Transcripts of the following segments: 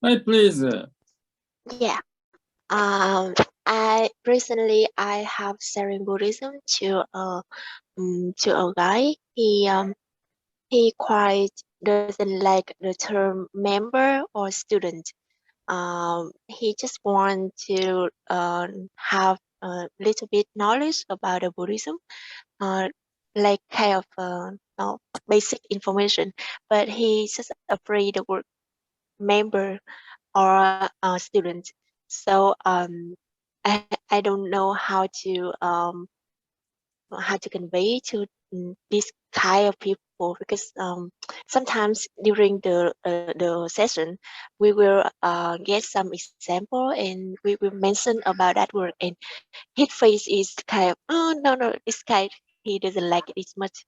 はい、please. Yeah. I recently I have sharing Buddhism to a guy. He quite doesn't like the term member or student. He just want to have a little bit knowledge about the Buddhism, like kind of basic information. But he's just afraid the word member or student. So I don't know how to convey to this kind of people, because sometimes during the session we will get some example and we will mention about that word, and his face is kind of, oh no, this guy, he doesn't like it much.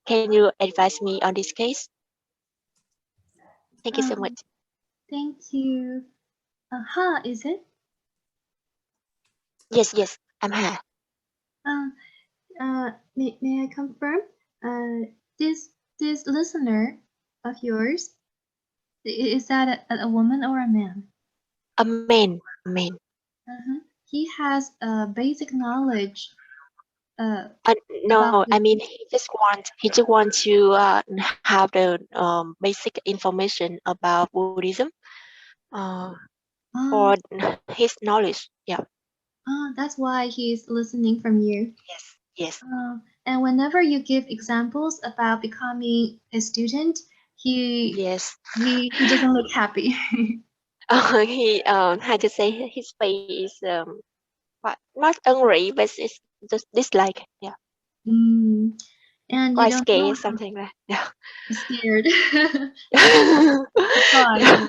Can you advise me on this case? Thank you so much. Thank you. Ha, is it? Yes, I'm here. May I confirm? This listener of yours, is that a woman or a man? A man. He has basic knowledge. No, I mean he just want to have the basic information about Buddhism, for his knowledge. Yeah. That's why he's listening from you. Yes. And whenever you give examples about becoming a student, he doesn't look happy. He how to say, his face is not angry, but it's just dislike. Yeah. And quite scared, something like that. Scared. Yeah.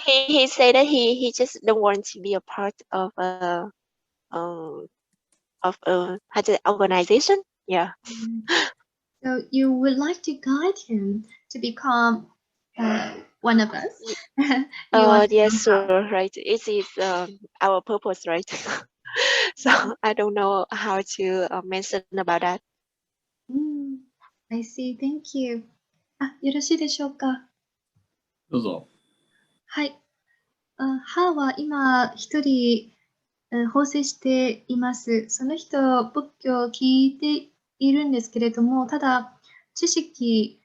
He said that he just don't want to be a part of organization. Yeah. So you would like to guide him to become one of us? Yes, sure, right. It is our purpose, right? So I don't know how to mention about that. I see. Thank you. よろしいでしょうか。どうぞ。はい。はは今一人法制しています。その人、仏教を聞いているんですけれども、ただ知識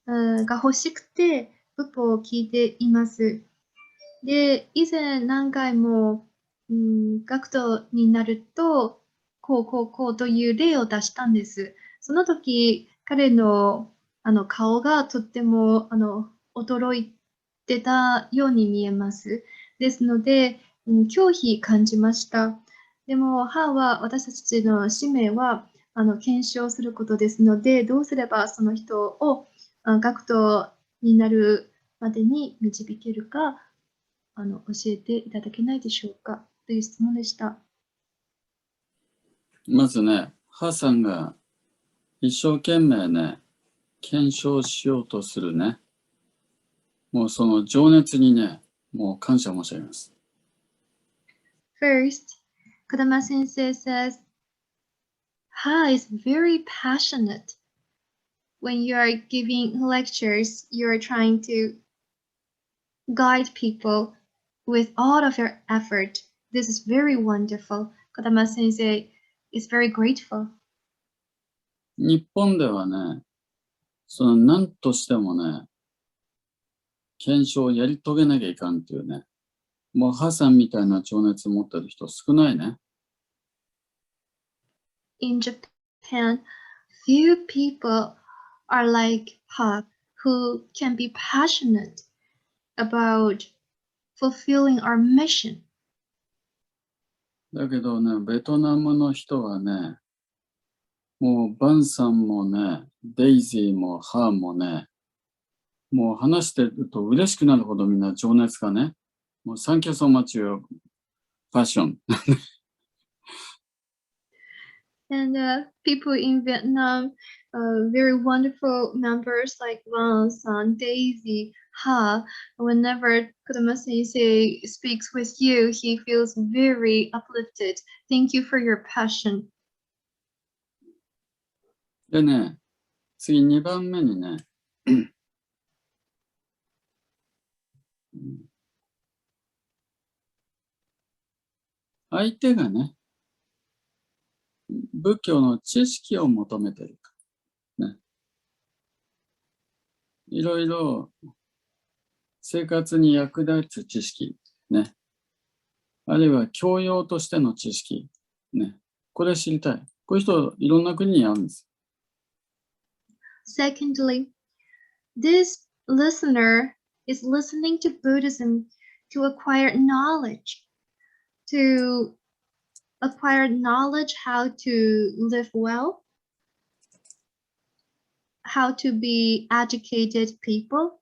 が欲しくて仏法を聞いています。で、以前何回も、学徒になると、こうという例を出したんです。その時、彼の顔がとっても驚いてたように見えます。ですので、恐怖感じました。でも、母は私たちの使命は検証することですので、どうすればその人を学徒になるまでに導けるか教えていただけないでしょうかという質問でした。まずね、ハーさんが一生懸命ね、検証しようとするね、もうその情熱にね、もう感謝申し上げます。First, Kodama Sensei says, Ha is very passionate. When you are giving lectures, you are trying to guide people with all of your effort. This is very wonderful. Kodama Sensei is very grateful. 日本ではね、その何としてもね、検証をやり遂げなきゃいかんっていうね、もうハさんみたいな情熱を持ってる人少ないね。In Japan, few people are like Ha who can be passionate about fulfilling our mission. だけどね、ベトナムの人はね、もうバンさんもね、デイジーもハーもね、もう話してると嬉しくなるほどみんな情熱がね、もうThank you so much your passion. And people in Vietnam, very wonderful members like Van, San, Daisy, Ha. Whenever Kodama Sensei speaks with you, he feels very uplifted. Thank you for your passion. でね、次2番目にね、相手がね、仏教の知識を求めているか、ね。いろいろ生活に役立つ知識、ね。あるいは教養としての知識、ね。これ知りたい。こういう人、いろんな国にあるんです。Secondly, this listener is listening to Buddhism to acquire knowledge how to live well, how to be educated people.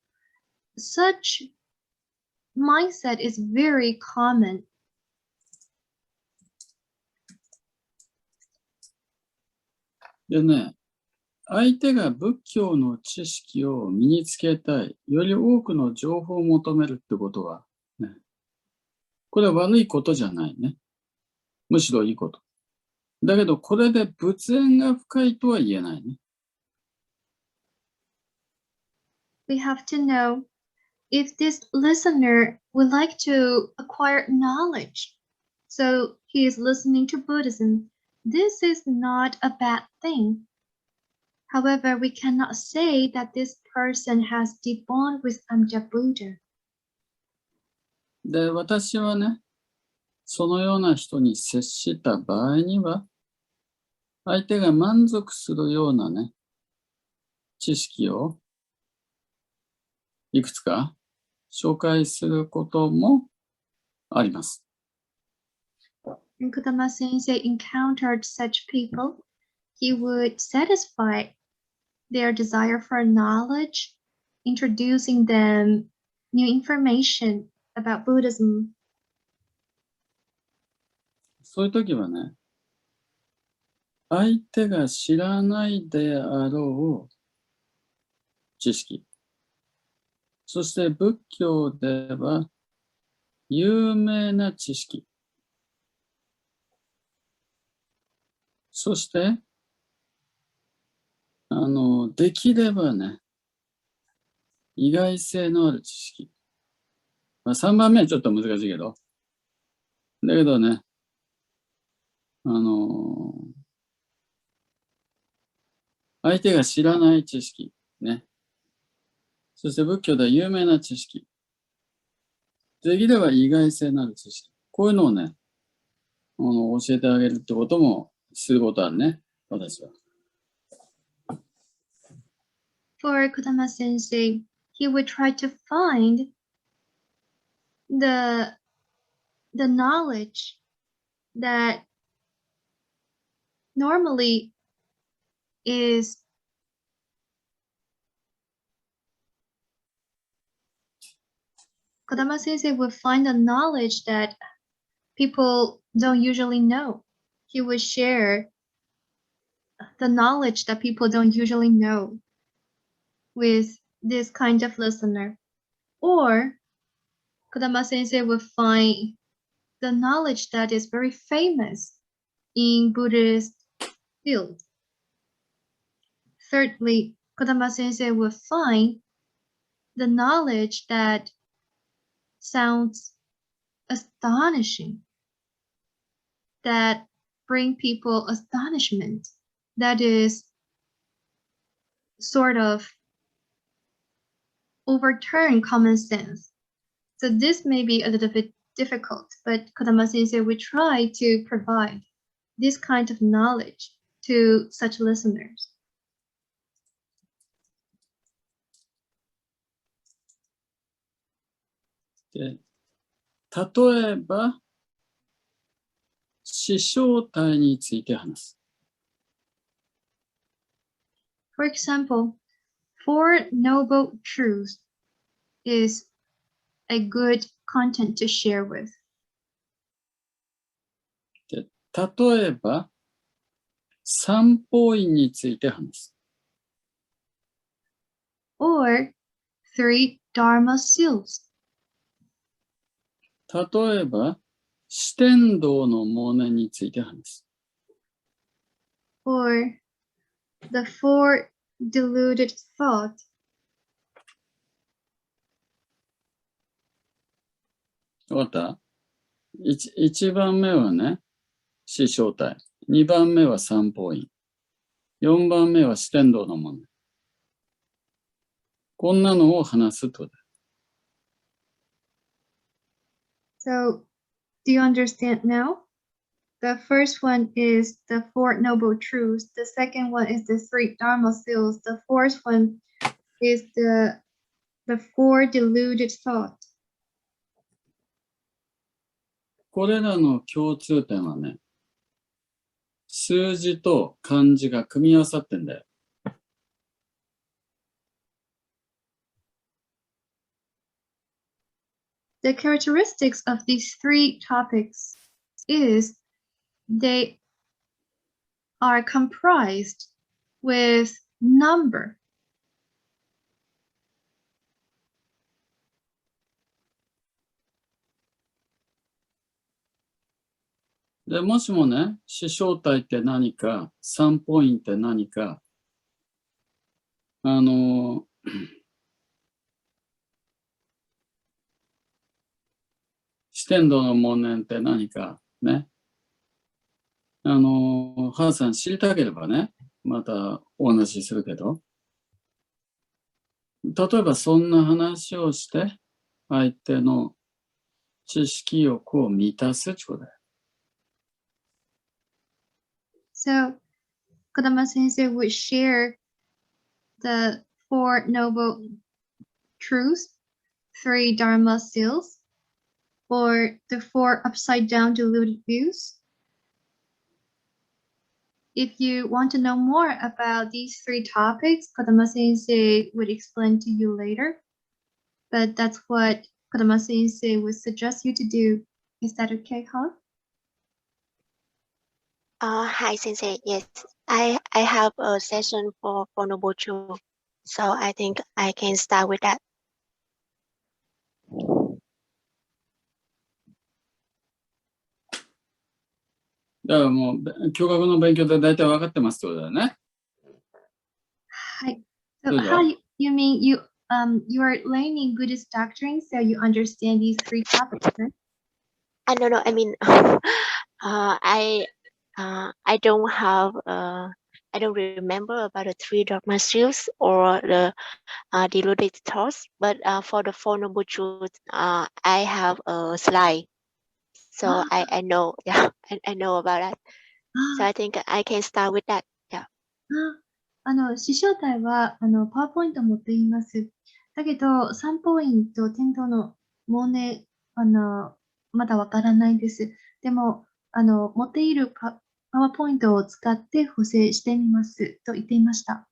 Such mindset is very common. でね、相手が仏教の知識を身につけたい、より多くの情報を求めるってことは、ね、これは悪いことじゃないね。むしろいいこと。だけど、これで仏縁が深いとは言えないね。We have to know if this listener would like to acquire knowledge. So he is listening to Buddhism. This is not a bad thing. However, we cannot say that this person has deep bond with Amja Buddha. で、私はね、そのような人に接した場合には、相手が満足するようなね、知識をいくつか紹介することもあります。When Kodama Sensei encountered such people, he would satisfy their desire for knowledge, introducing them new information about Buddhism. そういう時はね、相手が知らないであろう知識、そして仏教では有名な知識、そしてできればね、意外性のある知識。3番目はちょっと難しいけど、だけどね、相手が知らない知識、ね。そして仏教では有名な知識。できれば意外性のある知識。こういうのをね、教えてあげるってこともすることあるね、私は。For Kodama Sensei, he would try to find the knowledge that normally is Kodama Sensei would find the knowledge that people don't usually know. He would share the knowledge that people don't usually know with this kind of listener. Or Kodama Sensei would find the knowledge that is very famous in Buddhist field. Thirdly, Kodama Sensei would find the knowledge that sounds astonishing, that bring people astonishment, that is sort of overturn common sense. So this may be a little bit difficult, but Kodama Sensei would try to provide this kind of knowledge to such listeners. で、例えば、四聖諦について話す。For example, Four Noble Truths is a good content to share with. で、例えば、三法印について話す。Or Three Dharma Seals. 例えば、四顛倒の妄念について話す。Or the Four Deluded Thoughts. わかった？1番目はね、四聖諦。2番目は三法印。4番目は四顛倒の妄念。こんなのを話すってことだ。So, do you understand now? The first one is the Four Noble Truths. The second one is the Three Dharma Seals. The fourth one is the Four Deluded Thoughts. これらの共通点はね、数字と漢字が組み合わさってんだよ。The characteristics of these three topics is they are comprised with number. で、もしもね、四聖諦って何か、三法印って何か、四顛倒の妄念って何か、ね。ハーさん知りたければね、またお話しするけど、例えばそんな話をして、相手の知識欲を満たすってことだよ。So, Kodama Sensei would share the Four Noble Truths, Three Dharma Seals, or the Four Upside Down Deluded Views. If you want to know more about these three topics, Kodama Sensei would explain to you later. But that's what Kodama Sensei would suggest you to do. Is that okay, huh? Hi, Sensei. Yes, I have a session for Noble Truth, so I think I can start with that. だからもう、教学の勉強で大体分かってますってことだよね。Hi. So how you mean you are learning Buddhist doctrine, so you understand these three topics, right? No, I mean, I don't have I don't remember about the three dogma seals or the deluded thoughts, but for the Four Noble Truths, I have a slide, so I know, yeah, I know about that. So I think I can start with that. Yeah. 四聖諦はパワーポイントを持っています。だけど、三法印と天道の妄念、まだわからないです。でも、持っているパワーポイントを使って補正してみますと言っていました。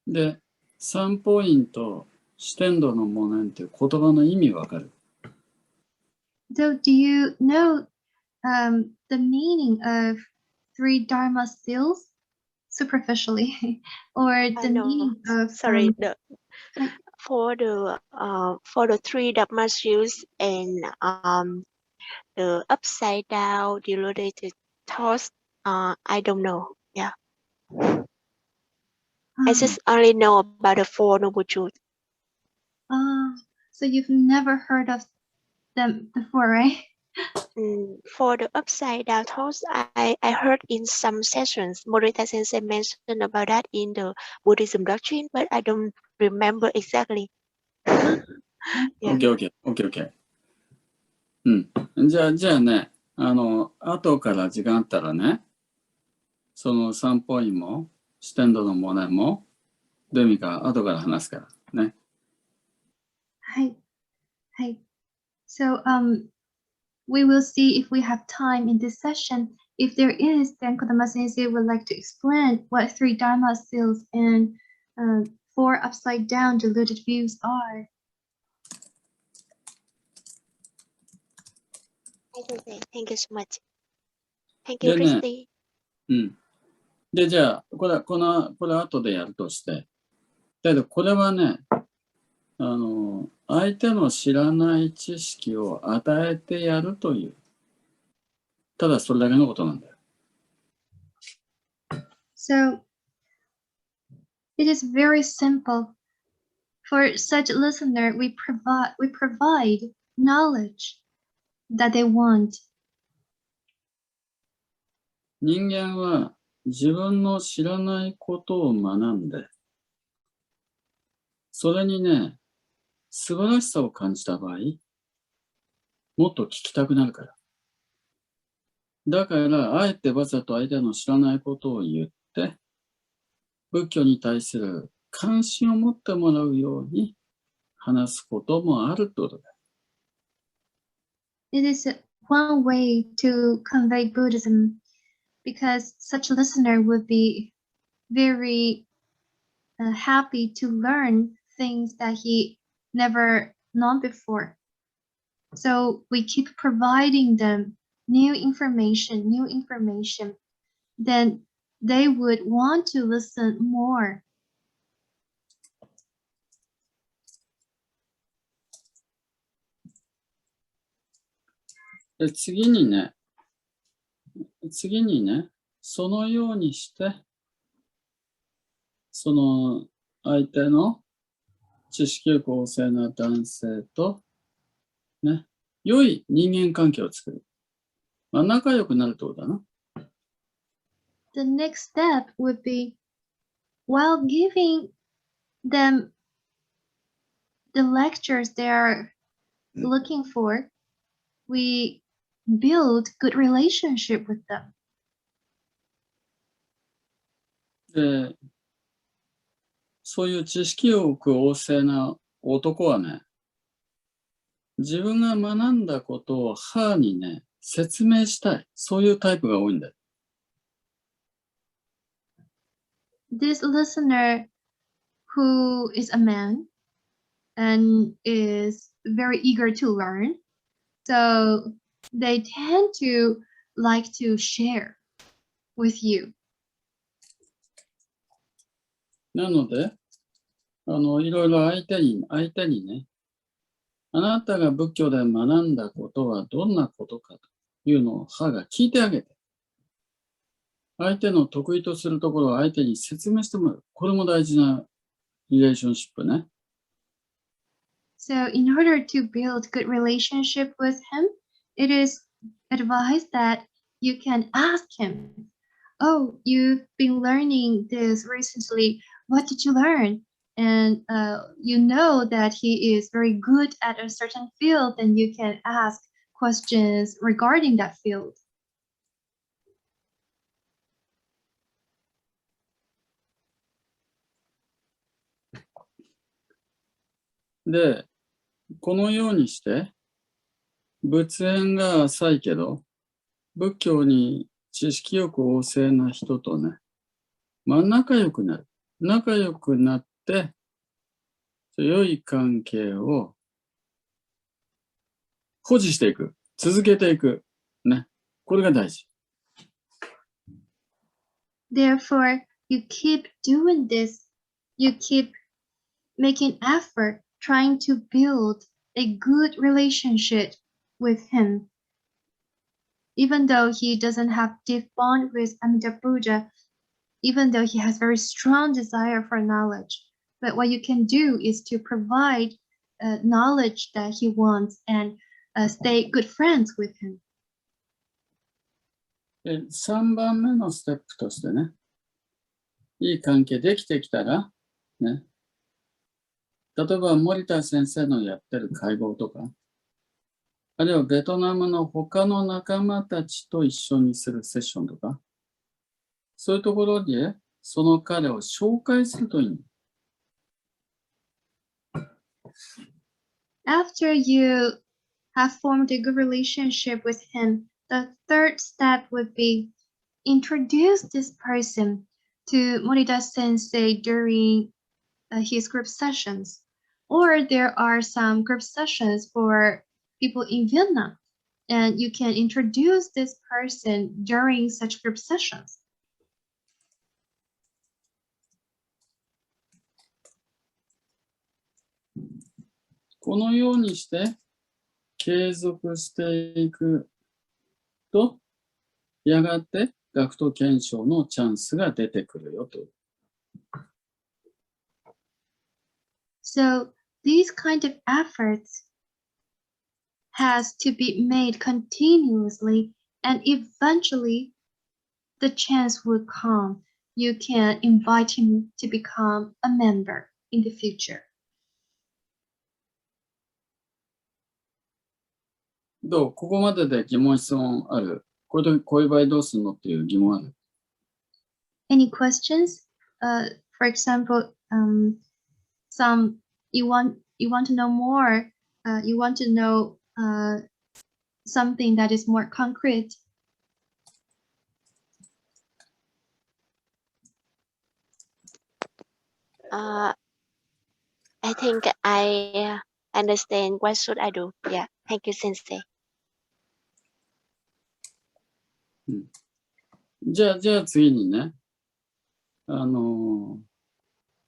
で、三法印と四顛倒の妄念っていう言葉の意味わかる？ So, do you know the meaning of three Dharma seals superficially, or the meaning of sorry, for the three dogma seals and the upside down deluded thoughts, I don't know. Yeah. I just only know about the Four Noble Truths. So you've never heard of them before, right? For the upside down thoughts, I heard in some sessions, Morita Sensei mentioned about that in the Buddhism doctrine, but I don't remember exactly. Yeah. OK。うん。じゃあね、後から時間あったらね、その三法印も、四顛倒の妄念も、どういう意味か後から話すからね。はい。So, we will see if we have time in this session. If there is, then Kodama Sensei would like to explain what three Dharma seals and four upside down deluded views are. Thank you so much. Thank you, Christy. うん。で、じゃあ、これ後でやるとして。だけど、これはね、相手の知らない知識を与えてやるという、ただそれだけのことなんだよ。So, it is very simple. For such listener, we provide knowledge that they want. 人間は自分の知らないことを学んで、それにね、素晴らしさを感じた場合、もっと聞きたくなるから。だから、あえてわざと相手の知らないことを言って、仏教に対する関心を持ってもらうように話すこともあるってことだ。It is one way to convey Buddhism because such a listener would be very happy to learn things that he never known before. So we keep providing them new information, then they would want to listen more. で、次にね、そのようにして、その相手の知識豊富な男性と、ね、良い人間関係を作る。まあ、仲良くなるってことだな。The next step would be, while giving them the lectures they are looking for, we build good relationship with them. で、そういう知識欲旺盛な男はね、自分が学んだことを母にね、説明したい。そういうタイプが多いんだよ。This listener who is a man and is very eager to learn, so they tend to like to share with you. なので、いろいろ相手にね、あなたが仏教で学んだことはどんなことかというのを母が聞いてあげて、相手の得意とするところを相手に説明してもらう。これも大事なリレーションシップね。So in order to build good relationship with him, it is advised that you can ask him, oh, you've been learning this recently. What did you learn? And you know that he is very good at a certain field, then you can ask questions regarding that field. で、このようにして、仏縁が浅いけど、仏教に知識欲旺盛な人とね、仲良くなる。仲良くなって、良い関係を保持していく。続けていく。ね。これが大事。Therefore, you keep doing this. You keep making effort trying to build a good relationship with him. Even though he doesn't have deep bond with Amida Buddha, even though he has very strong desire for knowledge, but what you can do is to provide knowledge that he wants and stay good friends with him. で、3番目のステップとしてね、いい関係できてきたら、ね、例えば森田先生のやってる会合とか、あるいはベトナムの他の仲間たちと一緒にするセッションとか、そういうところでその彼を紹介するといい。After you have formed a good relationship with him, the third step would be introduce this person to Morita Sensei during his group sessions. Or there are some group sessions for people in Vietnam, and you can introduce this person during such group sessions. このようにして継続していくと、やがて学徒検証のチャンスが出てくるよと。So these kind of efforts has to be made continuously, and eventually the chance will come. You can invite him to become a member in the future. どうここまでで疑問質問ある？こういう場合どうするのっていう疑問ある？ Any questions? For example, you want to know more. You want to know something that is more concrete. I think I understand. What should I do? Yeah, thank you, Sensei. じゃあ次にね、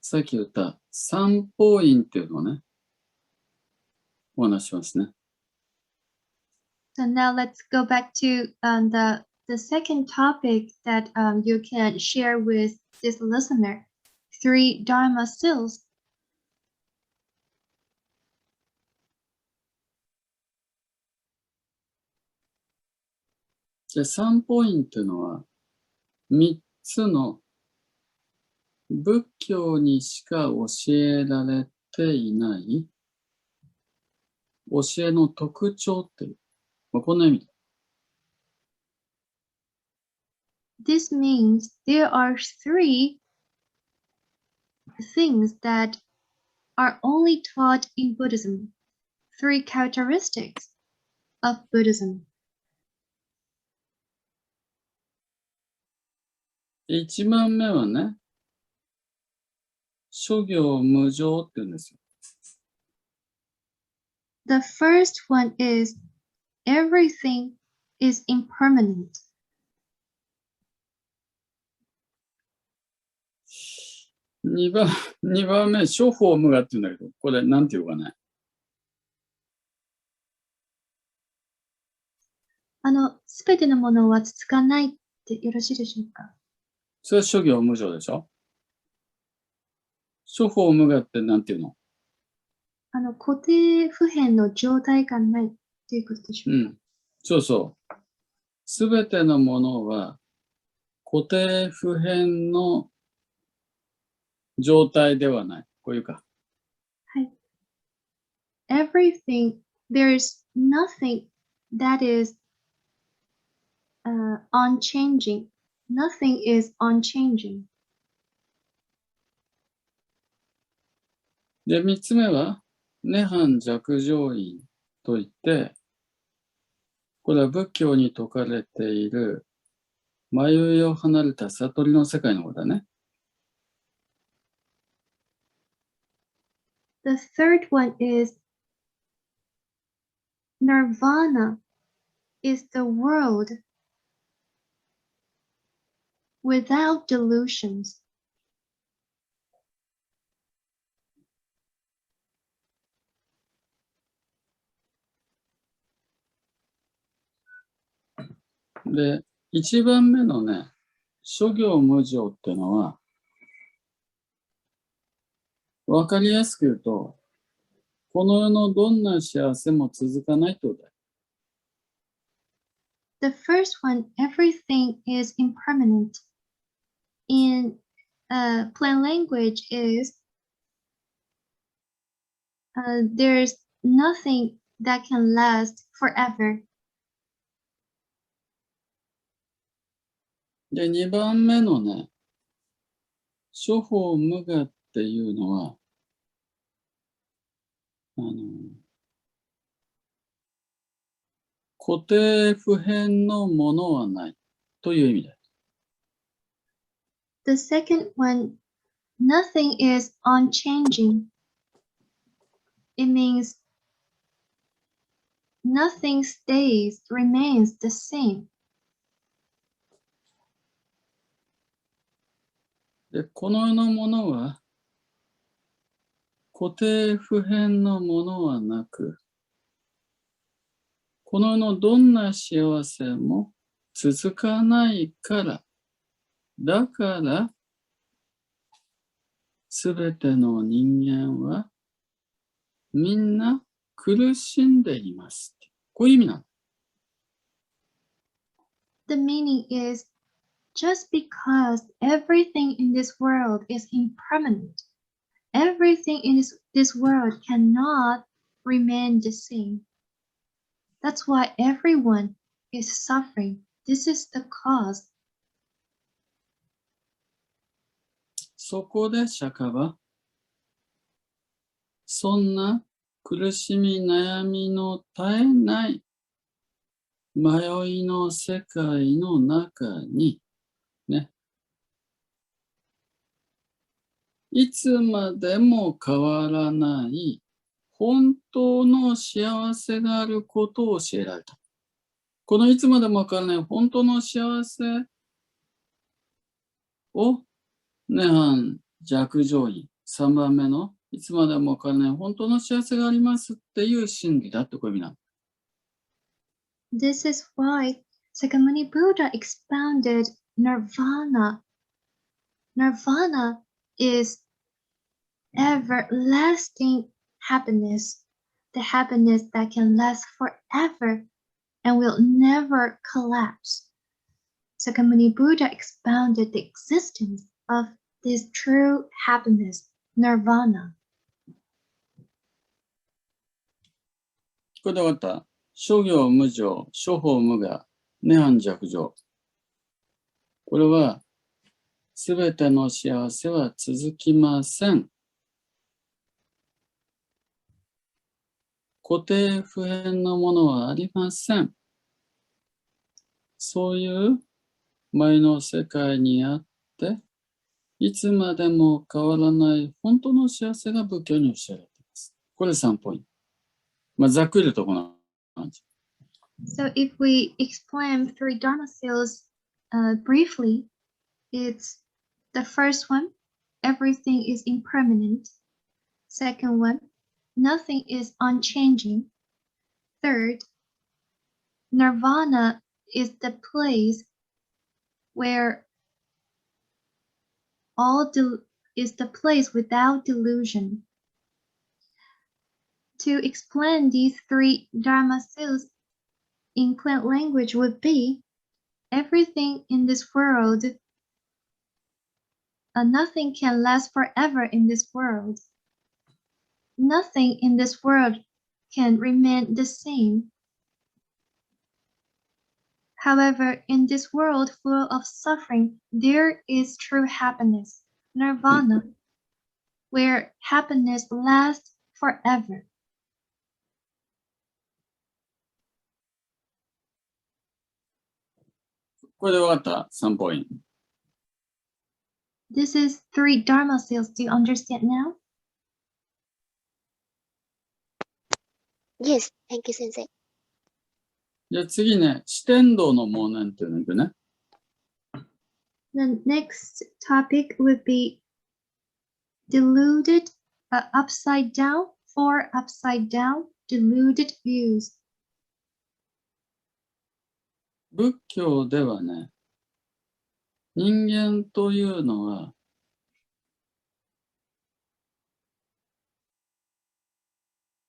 さっき言った三法印っていうのをね、お話ししますね。So now let's go back to the second topic that you can share with this listener. 3 Dharma seals. じゃあ三法印っていうのは、3つの仏教にしか教えられていない教えの特徴っていう、こんな意味だ。This means there are 3 things that are only taught in Buddhism. 3 characteristics of Buddhism. 1番目はね、諸行無常って言うんですよ。The first one is everything is impermanent. 2番目、諸法無我って言うんだけど、これなんて言うかね。すべてのものはつつかないってよろしいでしょうか？それは諸行無常でしょ？諸法無我ってなんて言うの？固定不変の状態がないっていうことでしょうか？そうそう。すべてのものは固定不変の状態ではない。こういうか。はい。Everything, there's nothing that is unchanging. Nothing is unchanging. で、3つ目は、涅槃寂情因といって、これは仏教に説かれている迷いを離れた悟りの世界のことだね。The third one is Nirvana is the world without delusions. で、1番目のね、諸行無常っていうのは、わかりやすく言うと、この世のどんな幸せも続かないってことだよ。The first one, everything is impermanent. In plain language is there's nothing that can last forever. で、2番目のね、諸法無我っていうのは、固定不変のものはないという意味だ。The second one, nothing is unchanging. It means nothing remains the same. で、この世のものは、固定不変のものはなく、この世のどんな幸せも続かないから、だから、すべての人間はみんな苦しんでいます。こういう意味なの。The meaning is just because everything in this world is impermanent, everything in this world cannot remain the same. That's why everyone is suffering. This is the cause. そこで釈迦は、そんな苦しみ悩みの絶えない迷いの世界の中に、ね、いつまでも変わらない本当の幸せがあることを教えられた。このいつまでも変わらない本当の幸せを、涅槃寂情院3番目のいつまでも変わらない本当の幸せがありますっていう真理だってこういう意味なの。This is why Sakyamuni Buddha expounded nirvana. Nirvana is everlasting happiness, the happiness that can last forever and will never collapse. Sakyamuni Buddha expounded the existence of this true happiness, nirvana. これで分かった。諸行無常、諸法無我、涅槃寂情。これは、すべての幸せは続きません。固定不変のものはありません。そういう前の世界にあって、いつまでも変わらない本当の幸せが仏教に教えられています。これ3ポイント。ざっくり言うとこの感じ。So if we explain three Dharma seals briefly, it's the first one, everything is impermanent. Second one, nothing is unchanging. Third, nirvana is the place where is the place without delusion. To explain these three Dharma seals in plain language would be everything in this world, nothing can last forever in this world. Nothing in this world can remain the same. However, in this world full of suffering, there is true happiness, nirvana, where happiness lasts forever. これで分かった ?3 ポイント。This is three Dharma seals. Do you understand now? Yes, thank you, Sensei. じゃあ次ね、四顛倒の妄念っていうのいくね。The next topic would be deluded, upside down, or upside down, deluded views. 仏教ではね、人間というのは、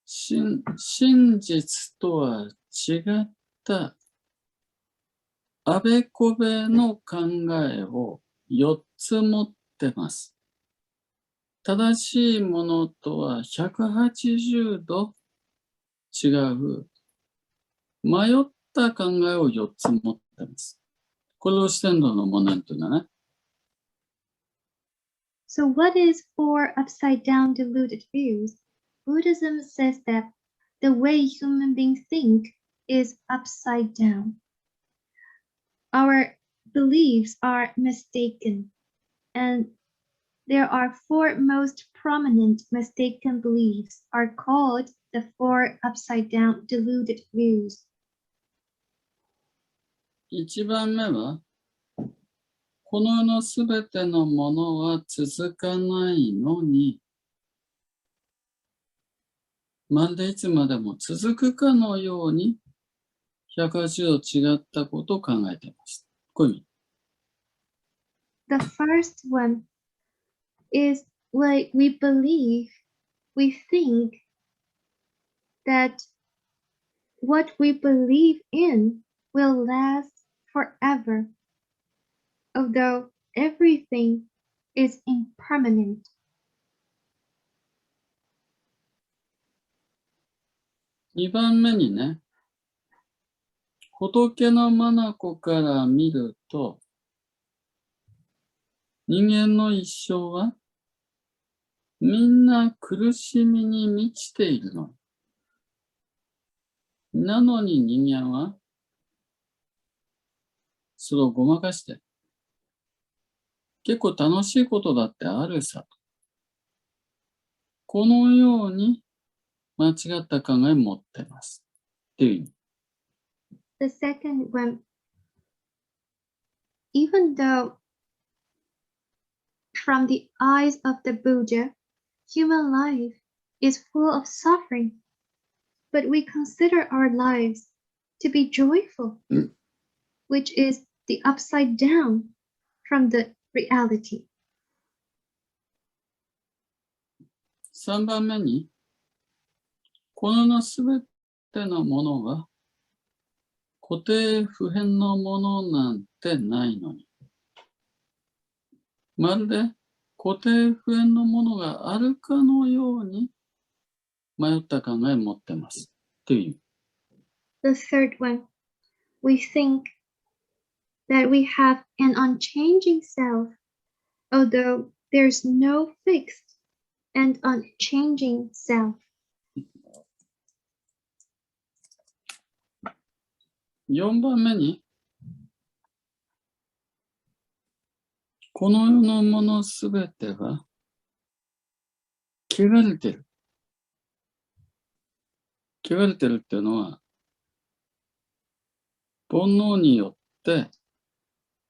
真実とは違ったあべこべの考えを4つ持ってます。正しいものとは180度違う迷った考えを4つ持ってます。これを四顛倒の妄念というのはね。So what is four upside down deluded views? Buddhism says that the way human beings think is upside down. Our beliefs are mistaken, and there are four most prominent mistaken beliefs are called the four upside down deluded views. 1番目は、この世のすべてのものは続かないのに、まるでいつまでも続くかのように、180度違ったことを考えています。こういう意味。The first one is like we believe, we think that what we believe in will last forever, although everything is impermanent. 2番目にね、仏の眼から見ると、人間の一生はみんな苦しみに満ちているの。なのに人間はそれをごまかして、結構楽しいことだってあるさ。このように間違った考えを持ってます。っていう意味。The second one, even though from the eyes of the Buddha, human life is full of suffering, but we consider our lives to be joyful, which is the upside down from the reality. 3番目に、この世すべてのものは固定不変のものなんてないのに。まるで固定不変のものがあるかのように迷った考えを持ってます。という。The third one, we think that we have an unchanging self, although there's no fixed and unchanging self. 4番目に、この世のものすべては汚れてる。汚れてるっていうのは、煩悩によって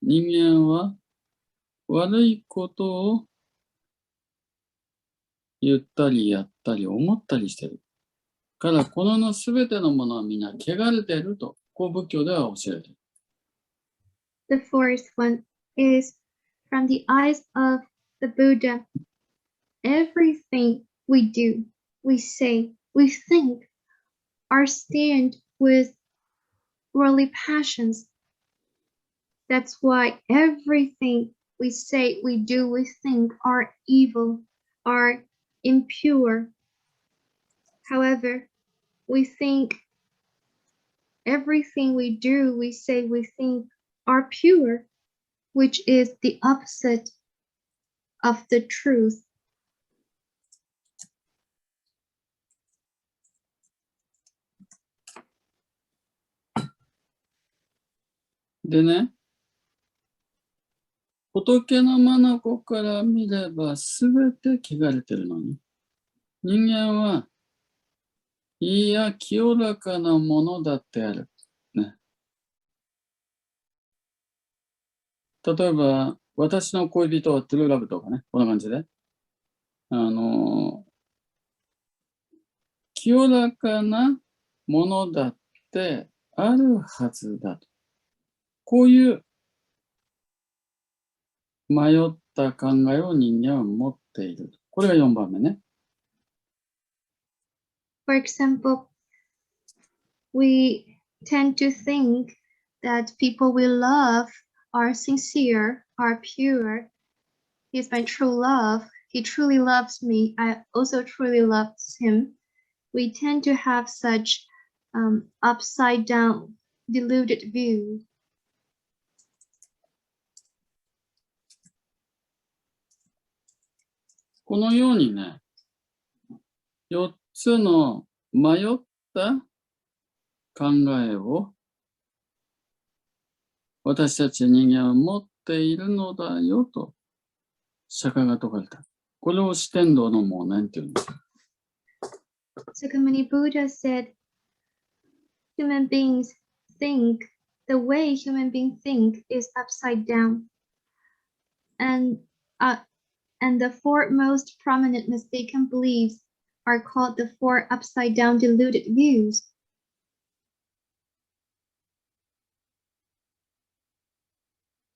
人間は悪いことを言ったりやったり思ったりしてる。から、この世すべてのものはみんな汚れてると、こう仏教では教えている。The fourth one is from the eyes of the Buddha. Everything we do, we say, we think are stained with worldly passions. That's why everything we say, we do, we think are evil, are impure. However, we think everything we do, we say, we think are pure, which is the opposite of the truth. でね、仏の眼から見ればすべて汚れてるのに、人間はいや清らかなものだってある。ね。例えば、私の恋人はトゥルーラブとかね、こんな感じで。清らかなものだってあるはずだと。こういう迷った考えを人間は持っている。これが4番目ね。For example, we tend to think that people we love are sincere, are pure. He's my true love. He truly loves me. I also truly love him. We tend to have such upside down, deluded view. このようにね、4つの迷った考えを私たち人間は持っているのだよと釈迦が説かれた。これを四顛倒の妄念っていうんです。Sakamuni Buddha said, human beings think the way human beings think is upside down. And the four most prominent mistaken beliefs are called the four upside down deluded views.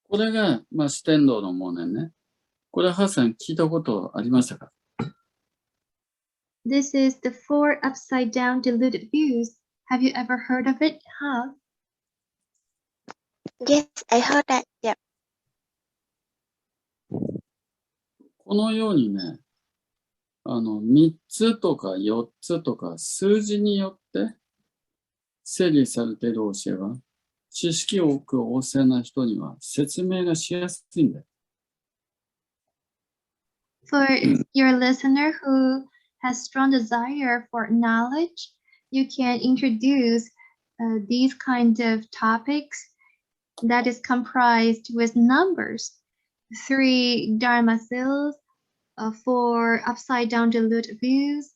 これが、四顛倒の妄念ね。これはハーさん聞いたことありましたか？ This is the four upside down deluded views. Have you ever heard of it? How? Yes, I heard that. Yeah. このようにね、3つとか4つとか数字によって整理されている教えは、知識を多く旺盛な人には説明がしやすいんだよ。For your listener who has strong desire for knowledge, you can introduce these kinds of topics that is comprised with numbers, 3 Dharma seals, 4 upside down dilute views.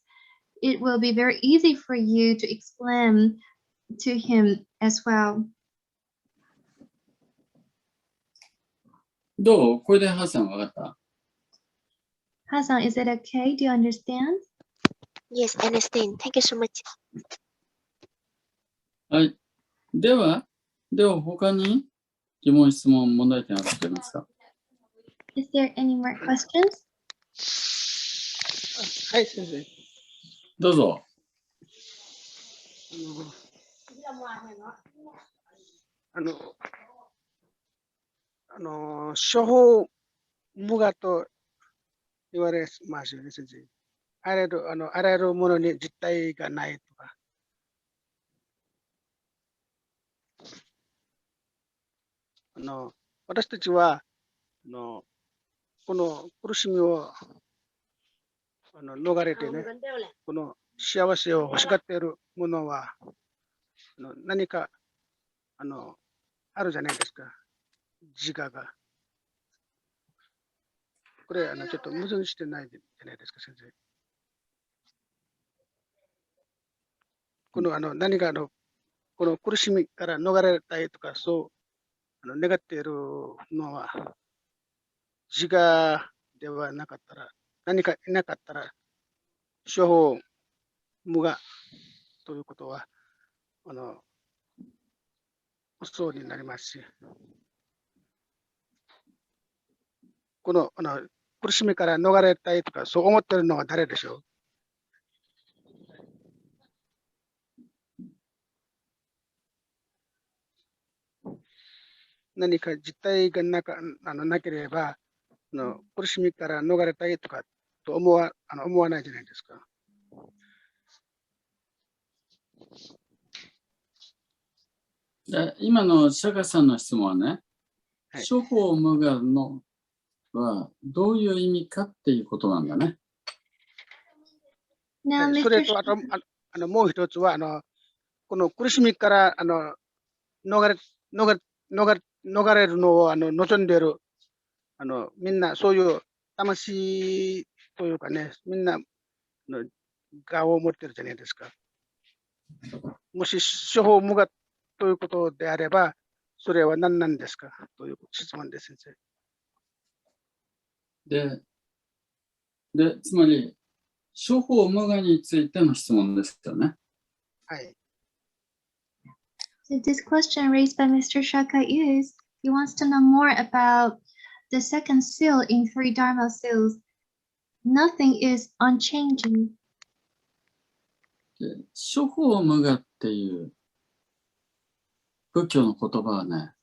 It will be very easy for you to explain to him as well. どう？これでハさん分かった？ Hasan, is it okay? Do you understand? Yes, I understand. Thank you so much. はい。では他に疑問、質問、問題点ありますか？ Is there any more questions? はい、先生。どうぞ。諸法無我と言われますよね、先生。あらゆるものに実体がないとか。私たちはこの苦しみを逃れてね、この幸せを欲しがっているものは何かあるじゃないですか、自我が。これちょっと矛盾してないじゃないですか、先生。この何かこの苦しみから逃れたいとか、そう願っているのは自我ではなかったら、何かいなかったら諸法無我ということは嘘になりますし、この苦しみから逃れたいとかそう思っているのは誰でしょう？何か実体がなければ苦しみから逃れたいとかと思わないじゃないですか。今の釈迦さんの質問はね、はい、諸法無我のはどういう意味かっていうことなんだね。Now, それ Mr. ともう一つはこの苦しみから逃れるのを望んでいるみんなそういう魂というかね、みんな我を持ってるじゃないですか。もし諸法無我ということであれば、それは何なんですかという質問です、先生。つまり、諸法無我についての質問ですよね。はい。So this question raised by Mr. Shaka is, he wants to know more about the second seal in 3 Dharma seals. Nothing is unchanging. 諸法無我っていう仏教の言葉はね、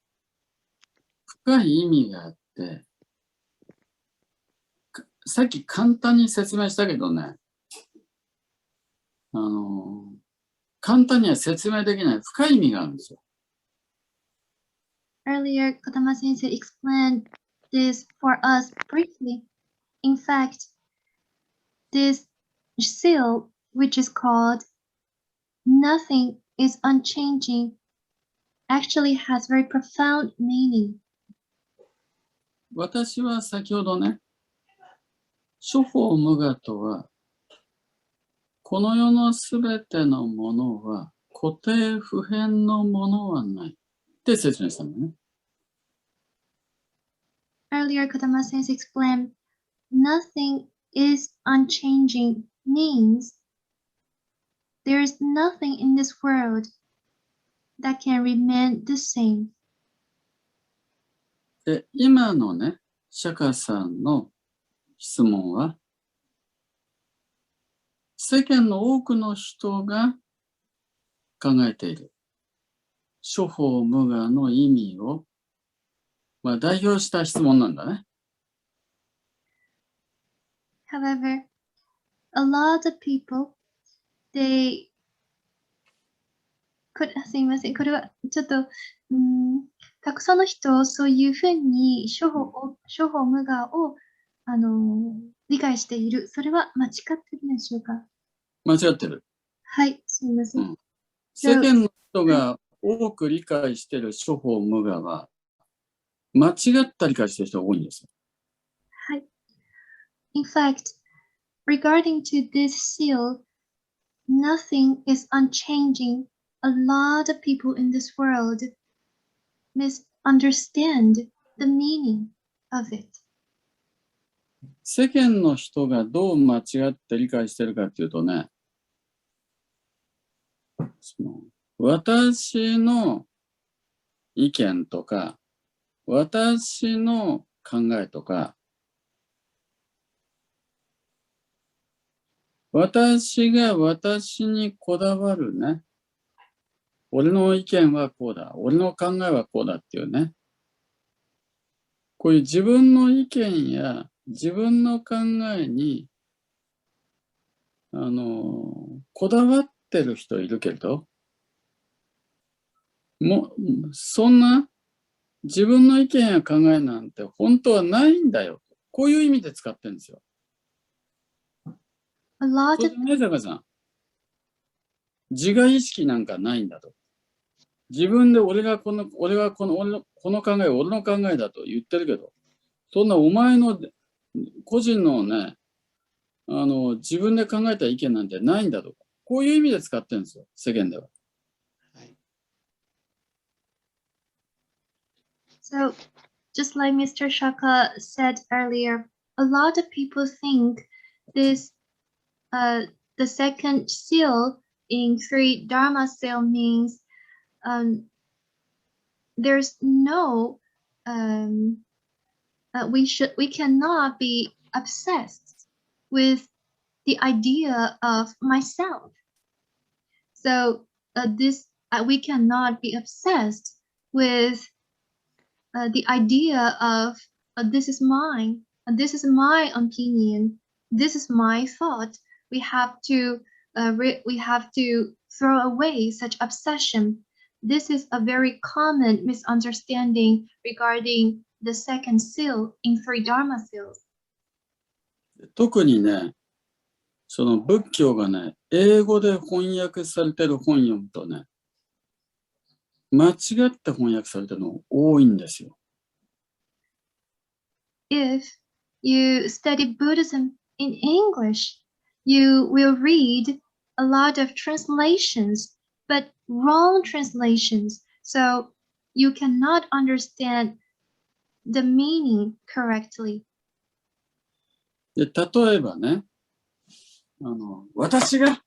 深い意味があって、さっき簡単に説明したけどね、簡単には説明できない深い意味があるんですよ。Earlier, Kotama Sensei explained this for us briefly. In fact, this seal, which is called Nothing is Unchanging, actually has very profound meaning. 私は先ほどね、諸法無我とは、この世のすべてのものは固定不変のものはないって説明したんだね。Earlier, Kotama Sensei explained, nothing is unchanging means there is nothing in this world that can remain the same. で、今のね、釈迦さんの質問は、世間の多くの人が考えている。諸法無我の意味を、代表した質問なんだね。However, a lot of people, theyすいません。これはちょっと、たくさんの人、そういうふうに諸法無我を理解している。それは間違ってるでしょうか？間違ってる。はい、すみません。世間の人が多く理解している諸法無我は、間違った理解している人が多いんですよ。はい。In fact, regarding to this seal, nothing is unchanging. A lot of people in this world misunderstand the meaning of it. 世間の人がどう間違って理解しているかっていうとね、私の意見とか、私の考えとか、私が私にこだわるね、俺の意見はこうだ、俺の考えはこうだっていうね、こういう自分の意見や自分の考えにこだわってる人いるけど、そんな自分の意見や考えなんて本当はないんだよ。こういう意味で使ってるんですよ。そうじゃない、坂さん。自我意識なんかないんだと。自分でこの考えは俺の考えだと言ってるけど、そんなお前の個人のね、自分で考えた意見なんてないんだとか、こういう意味で使ってるんですよ、世間では。So, just like Mr. Shaka said earlier, a lot of people think this, the second seal in three Dharma seal means there's no, we cannot be obsessed with the idea of myself. So we cannot be obsessed with the idea of this is mine, this is my opinion, this is my thought. We have to throw away such obsession. This is a very common misunderstanding regarding the second seal in three Dharma seals. 特にね、その仏教がね、英語で翻訳されてる本読むとね、間違って翻訳されてるの多いんですよ。If you study Buddhism in English, you will read a lot of translations, but wrong translations. So you cannot understand the meaning correctly. で、例えばね、私が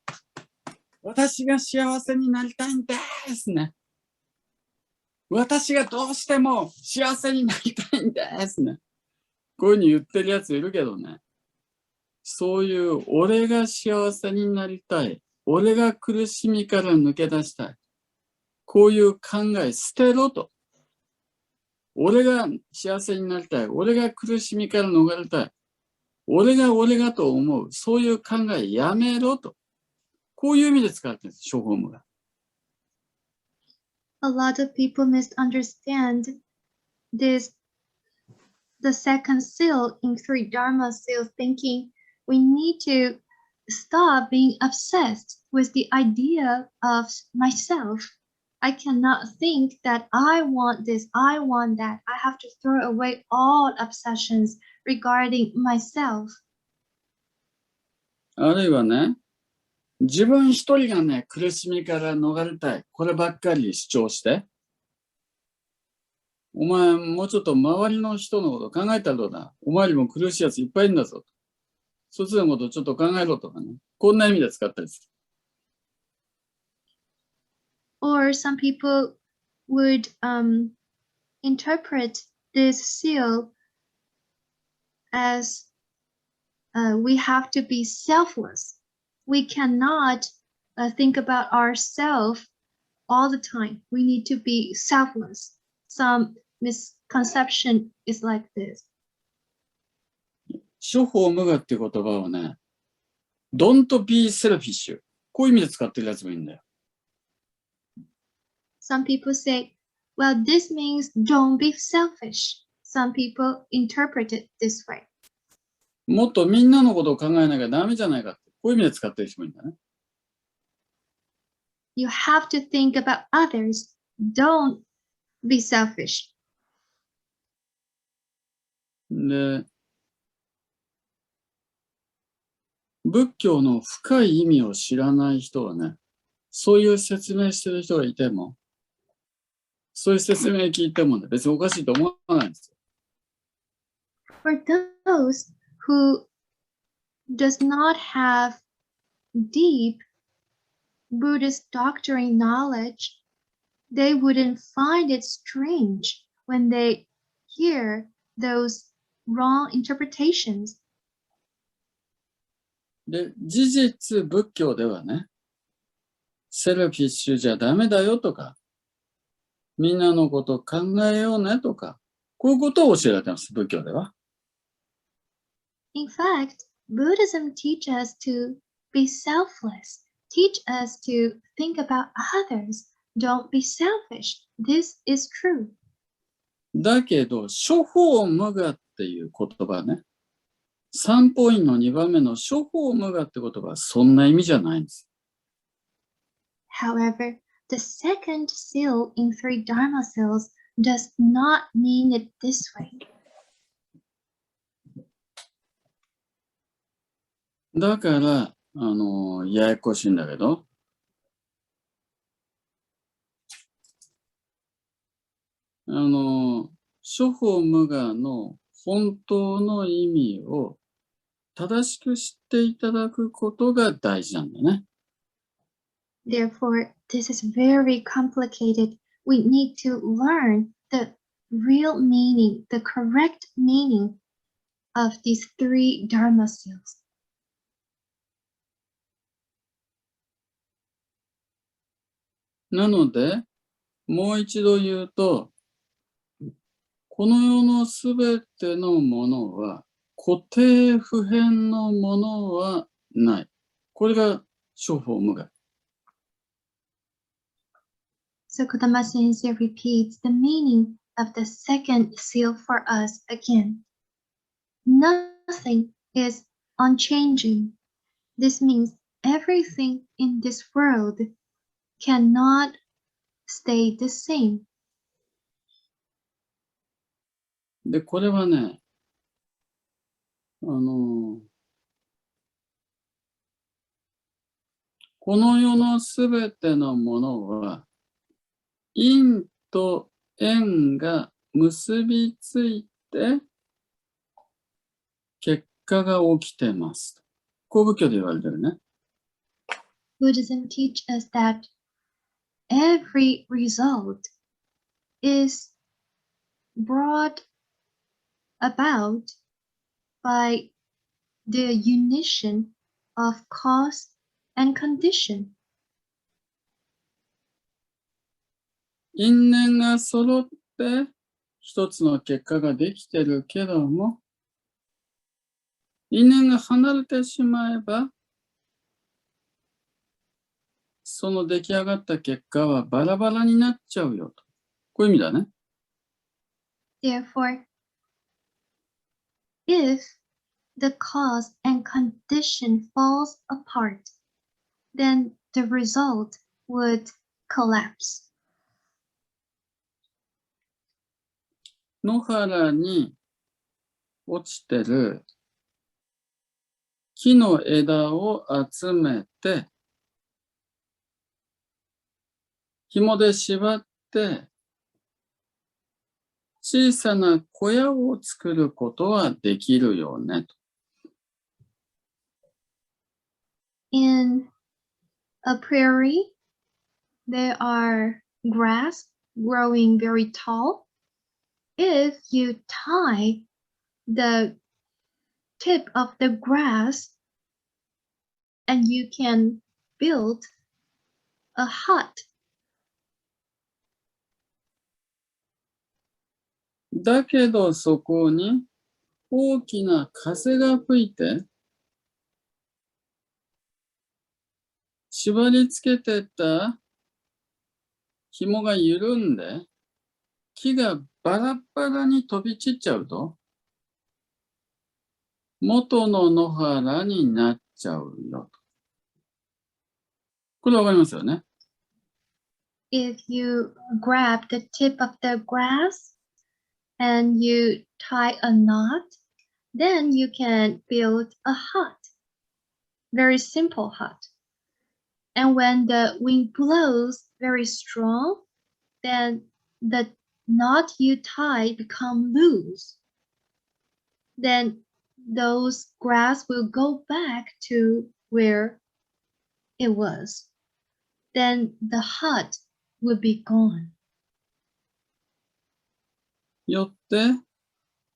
幸せになりたいんですね。私がどうしても幸せになりたいんですね。こういうふうに言ってるやついるけどね。そういう俺が幸せになりたい。俺が苦しみから抜け出したい。こういう考え捨てろと。俺が幸せになりたい。俺が苦しみから逃れたい。俺がと思う。そういう考えやめろと。こういう意味で使ってるんです、諸法無我。A lot of people misunderstand this, the second seal in three Dharma seals, thinking we need to stop being obsessed with the idea of myself. I cannot think that I want this, I want that. I have to throw away all obsessions regarding myself. あるいはね、自分一人がね、苦しみから逃れたい。こればっかり主張して。お前、もうちょっと周りの人のこと考えたらどうだ。お前よりも苦しいやついっぱいいるんだぞ。そっちのことをちょっと考えろとかね。こんな意味で使ったりする。Or some people would interpret this seal as we have to be selfless. We cannot think about ourselves all the time. We need to be selfless. Some misconception is like this. 諸法無我っていう言葉をね、don't be selfish。こういう意味で使ってるやつもいいんだよ。Some people say, well, this means don't be selfish. Some people interpret it this way. もっとみんなのことを考えなきゃダメじゃないかって、こういう意味で使ってる人もいるんだね。You have to think about others. Don't be selfish. で、仏教の深い意味を知らない人はね、そういう説明してる人がいても、そういう説明聞いてもね、別におかしいと思わないんですよ。For those who does not have deep Buddhist doctrine knowledge, they wouldn't find it strange when they hear those wrong interpretations. で、事実仏教ではね、セルフィッシュじゃダメだよとか、みんなのこと考えようねとか、こういうことを教えられてます、仏教では。In fact, Buddhism teaches us to be selfless, teach us to think about others. Don't be selfish. This is true. だけど、諸法無我っていう言葉ね、三法印の2番目の諸法無我って言葉はそんな意味じゃないんです。However, the second seal in three Dharma seals does not mean it this way. だから、ややこしいんだけど、諸法無我の本当の意味を正しく知っていただくことが大事なんだね。Therefore, this is very complicated. We need to learn the real meaning, the correct meaning of these three Dharma seals. なので、もう一度言うと、この世のすべてのものは固定不変のものはない。これが諸法無我。So Kodama Sensei repeats the meaning of the second seal for us again. Nothing is unchanging. This means everything in this world cannot stay the same. で、これはね、この世のすべてのものは、因と縁が結びついて、結果が起きてます。こう仏教で言われてるね。Buddhism teaches us that every result is brought about by the unition of cause and condition. 因縁が揃って一つの結果ができてるけども、因縁が離れてしまえば、その出来上がった結果はバラバラになっちゃうよと。こういう意味だね。Therefore, if the cause and condition falls apart, then the result would collapse. 野原に落ちてる木の枝を集めて、紐で縛って、小さな小屋を作ることはできるよねと。In a prairie, there are grass growing very tall. If you tie the tip of the grass, and you can build a hut だけどそこに大きな風が吹いて、縛り付けてた紐が緩んで、木がバラバラに飛び散っちゃうと、元の野原になっちゃうよと。これわかりますよね。If you grab the tip of the grass and you tie a knot, then you can build a hut. Very simple hut. And when the wind blows very strong, then the knot you tie become loose. Then those grass will go back to where it was. Then the hut will be gone. よって、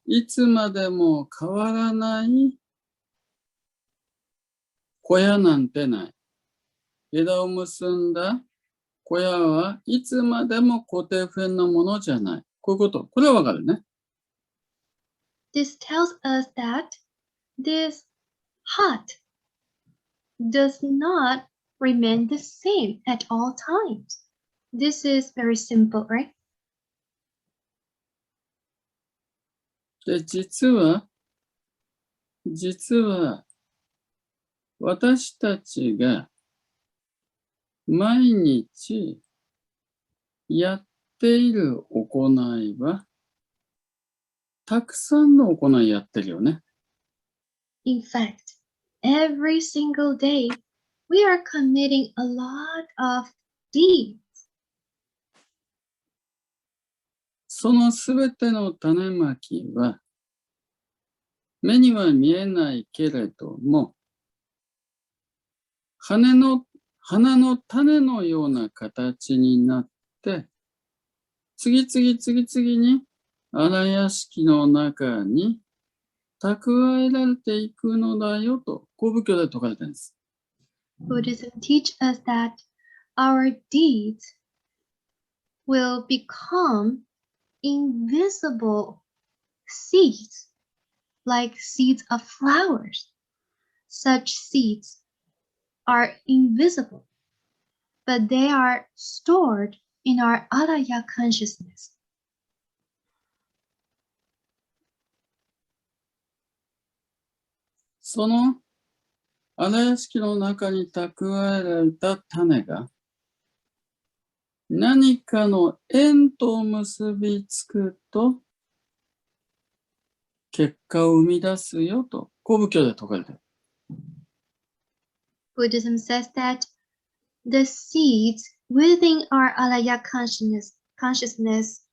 いつまでも変わらない小屋なんてない。枝を結んだ小屋はいつまでも固定不変のものじゃない。こういうこと。これはわかるね。This tells us that this hut does not remain the same at all times. This is very simple, right? で、実は、私たちが毎日やっている行いは、たくさんの行いやってるよね。In fact, every single day, we are committing a lot of deeds. そのすべての種まきは、目には見えないけれども、花の種のような形になって、次々に荒屋敷の中に蓄えられていくのだよと、こう仏教で説かれているんです。Buddhism teaches us that our deeds will become invisible seeds, like seeds of flowers. Such seeds are invisible, but they are stored in our alaya consciousness. その荒屋敷の中に蓄えられた種が、何かの縁と結びつくと、結果を生み出すよと、こう仏教で説かれている。Buddhism says that the seeds within our alaya consciousness,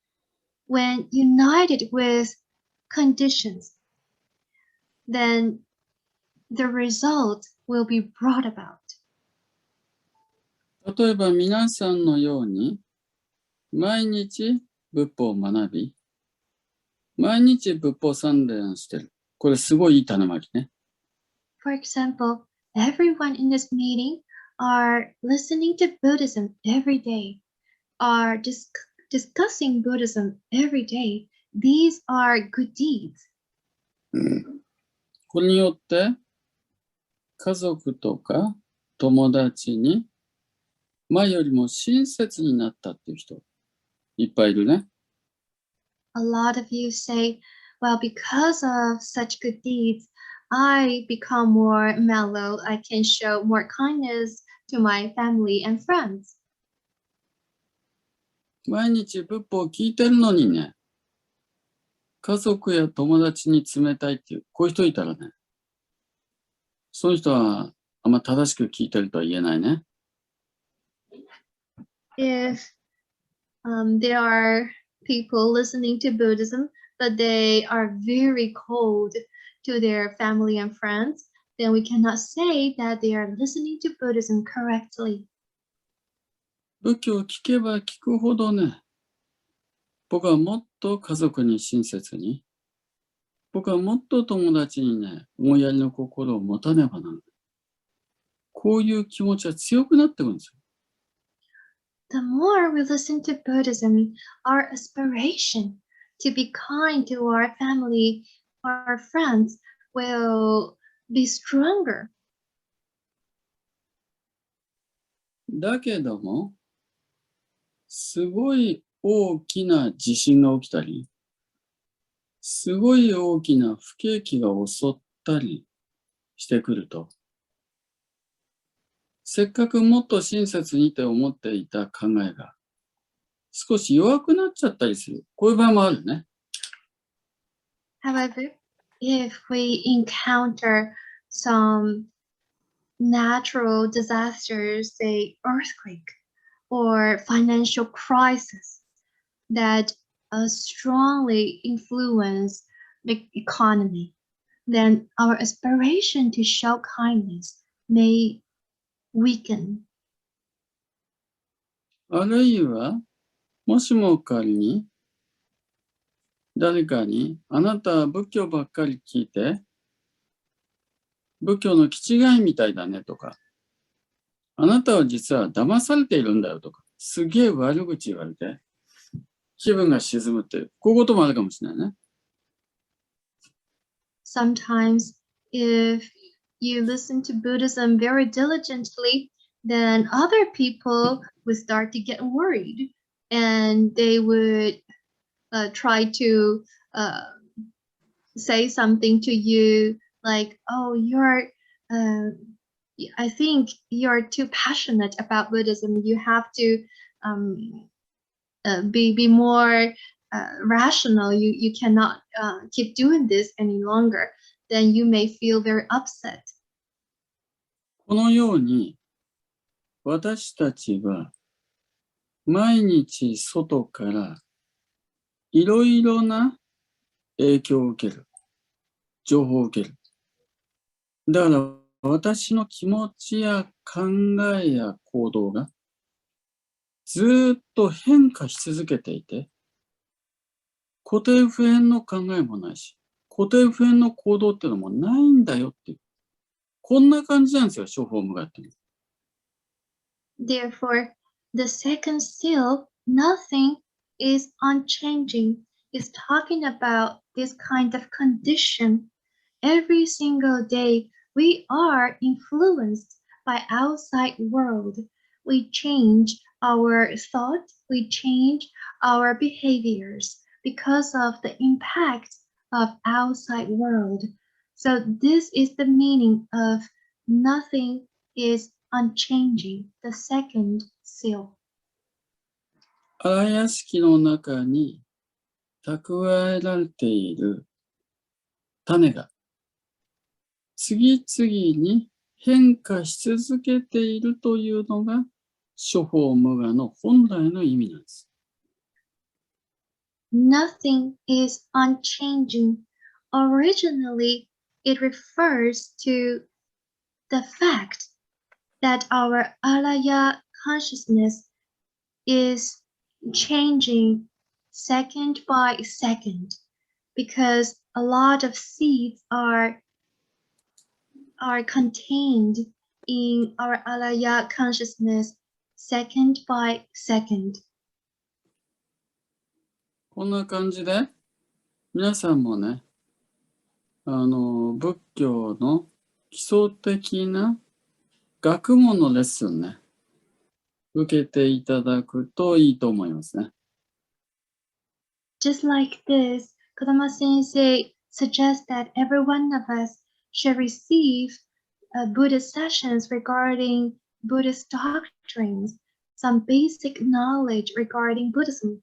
when united with conditions, then the result will be brought about. 例えば皆さんのように、毎日仏法を学び、毎日仏法参練してる。これすごいいい種まきね。For example, everyone in this meeting are listening to Buddhism every day, are discussing Buddhism every day. These are good deeds. これによって、家族とか友達に前よりも親切になったっていう人いっぱいいるね。A lot of you say, well, because of such good deeds, I become more mellow. I can show more kindness to my family and friends. 毎日仏法を聞いてるのにね、家族や友達に冷たいっていう、こういう人いたらね、その人はあんま正しく聞いてるとは言えないね。If there are people listening to Buddhism, but they are very cold to their family and friends, then we cannot say that they are listening to Buddhism correctly. 仏教を聞けば聞くほどね、僕はもっと家族に親切に、僕はもっと友達にね、思いやりの心を持たねばならない。こういう気持ちは強くなってくるんですよ。The more we listen to Buddhism, our aspiration to be kind to our family, our friends will be stronger. だけども、すごい大きな地震が起きたり、すごい大きな不景気が襲ったりしてくると、せっかくもっと親切にって思っていた考えが少し弱くなっちゃったりする。こういう場合もあるね。However, if we encounter some natural disasters, say earthquake or financial crisis that strongly influence the economy, then our aspiration to show kindness may weaken. あるいは、もしも仮に誰かにあなたは仏教ばっかり聞いて、仏教の気違いみたいだねとか、あなたは実は騙されているんだよとか、すげえ悪口言われて、気分が沈むっていう、こういうこともあるかもしれないね。Sometimes, if you listen to Buddhism very diligently, then other people would start to get worried and they would try to say something to you like, oh, I think you're too passionate about Buddhism. You have to be more rational. You cannot keep doing this any longer. Then you may feel very upset. このように、私たちは毎日外からいろいろな影響を受ける。情報を受ける。だから私の気持ちや考えや行動がずっと変化し続けていて、固定不変の考えもないし、固定不変の行動っていうのもないんだよっていう。こんな感じなんですよ、諸法無我って。Therefore, the second seal, nothing is unchanging, is talking about this kind of condition. Every single day, we are influenced by outside world. We change our thought, we change our behaviors because of the impact of outside world. So this is the meaning of nothing is unchanging, the second seal. 荒屋敷の中に蓄えられている種が次々に変化し続けているというのが諸法無我の本来の意味なんです。Nothing is unchanging. Originally, it refers to the fact that our alaya consciousness is changing second by second because a lot of seeds are contained in our alaya consciousness second by second. こんな感じで皆さんもね、仏教の基礎的な学問のレッスンね、受けていただくといいと思いますね。Just like this, Kodama Sensei suggests that every one of us should receive Buddhist sessions regarding Buddhist doctrines, some basic knowledge regarding Buddhism.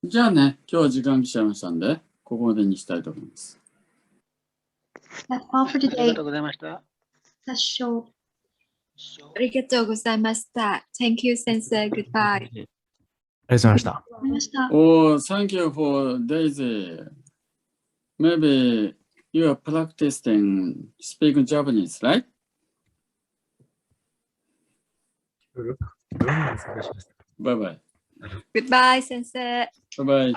じゃあね、今日は時間来ちゃいましたんで、ここまでにしたいと思います。That's all for あり today. がとうございました。That's short. ありがとうございました。Thank you, Sensei. Goodbye. ありがとうございました。わかりました。Oh, thank you for Daisy. Maybe you are practicing speaking Japanese, right? ルームに参加しました。Bye bye. Goodbye, Sensei. Bye bye.